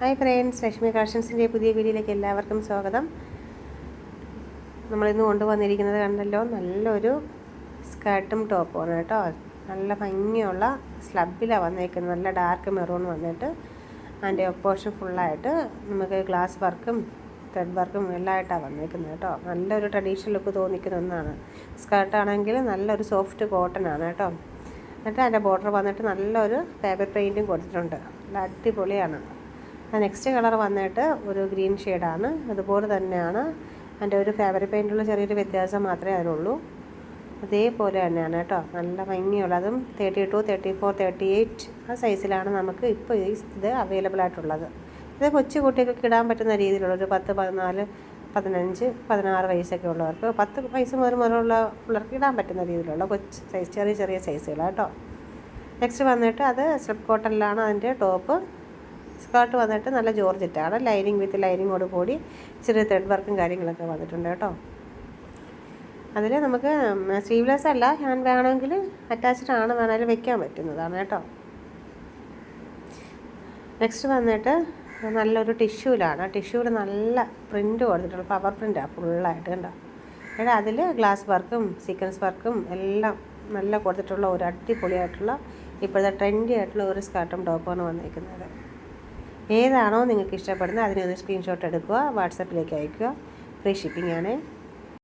Hi friends, Lakshmi കളക്ഷൻസിൻ്റെ പുതിയ വീഡിയോയിലേക്ക് എല്ലാവർക്കും സ്വാഗതം. നമ്മളിന്ന് കൊണ്ടുവന്നിരിക്കുന്നത് കണ്ടല്ലോ, നല്ലൊരു സ്കേർട്ടും ടോപ്പുമാണ് കേട്ടോ. നല്ല ഭംഗിയുള്ള സ്ലബിലാണ് വന്നേക്കുന്നത്. നല്ല ഡാർക്ക് മെറൂൺ വന്നിട്ട് അതിൻ്റെ പോർഷൻ ഫുള്ളായിട്ട് നമുക്ക് ഗ്ലാസ് വർക്കും ത്രെഡ് വർക്കും എല്ലായിട്ടാണ് വന്നേക്കുന്നത് കേട്ടോ. നല്ലൊരു ട്രഡീഷണൽ ലുക്ക് തോന്നിക്കുന്ന ഒന്നാണ്. സ്കേർട്ടാണെങ്കിൽ നല്ലൊരു സോഫ്റ്റ് കോട്ടൺ ആണ് കേട്ടോ. എന്നിട്ട് അതിൻ്റെ ബോർഡർ വന്നിട്ട് നല്ലൊരു ഫാബ്രിക് പെയിൻറ്റും കൊടുത്തിട്ടുണ്ട്. നല്ല അടിപൊളിയാണ്. നെക്സ്റ്റ് കളർ വന്നിട്ട് ഒരു ഗ്രീൻ ഷെയ്ഡാണ്. അതുപോലെ തന്നെയാണ് അതിൻ്റെ ഒരു ഫാബ്രിക് പെയിൻറ്റുള്ള ചെറിയൊരു വ്യത്യാസം മാത്രമേ അതിനുള്ളൂ. അതേപോലെ തന്നെയാണ് കേട്ടോ. നല്ല ഭംഗിയുള്ള, അതും 32, 34, 38 ആ സൈസിലാണ് നമുക്ക് ഇപ്പോൾ ഇത് അവൈലബിൾ ആയിട്ടുള്ളത്. ഇത് കൊച്ചു കുട്ടികൾക്ക് ഇടാൻ പറ്റുന്ന രീതിയിലുള്ള ഒരു 10, 14, 15, 16 വയസ്സൊക്കെ ഉള്ളവർക്ക്, 10 വയസ്സ് മുതലുള്ള പിള്ളേർക്ക് ഇടാൻ പറ്റുന്ന രീതിയിലുള്ള കൊച്ചു സൈസ്, ചെറിയ ചെറിയ സൈസുകളാണ് കേട്ടോ. നെക്സ്റ്റ് വന്നിട്ട് അത് സ്ലിപ്പ് കോട്ടണിലാണ് അതിൻ്റെ ടോപ്പ്. സ്കേർട്ട് വന്നിട്ട് നല്ല ജോർജറ്റാണ്, ലൈനിങ് വിത്ത് ലൈനിങ്ങോട് കൂടി ചെറിയ ത്രെഡ് വർക്കും കാര്യങ്ങളൊക്കെ വന്നിട്ടുണ്ട് കേട്ടോ. അതിൽ നമുക്ക് സ്ലീവ്ലെസ് അല്ല, ഹാൻഡ് വേണമെങ്കിൽ അറ്റാച്ച്ഡ് ആണ്, വേണമെങ്കിൽ വെക്കാൻ പറ്റുന്നതാണ് കേട്ടോ. നെക്സ്റ്റ് വന്നിട്ട് നല്ലൊരു ടിഷ്യൂലാണ്. ടിഷ്യൂവിൽ നല്ല പ്രിൻറ്റ് കൊടുത്തിട്ടുള്ള പവർ പ്രിൻ്റാണ് ഫുള്ളായിട്ട് കണ്ടോ. ഇവിടെ അതിൽ ഗ്ലാസ് വർക്കും സീക്വൻസ് വർക്കും എല്ലാം നല്ല കൊടുത്തിട്ടുള്ള ഒരു അടിപൊളിയായിട്ടുള്ള ഇപ്പോഴത്തെ ട്രെൻഡി ആയിട്ടുള്ള ഒരു സ്കേർട്ടും ടോപ്പുമാണ് വന്നിരിക്കുന്നത്. ഏതാണോ നിങ്ങൾക്ക് ഇഷ്ടപ്പെടുന്നത് അതിനൊന്ന് സ്ക്രീൻഷോട്ട് എടുക്കുക, വാട്സപ്പിലേക്ക് അയയ്ക്കുക. ഫ്രീ ഷിപ്പിംഗ് ആണ്.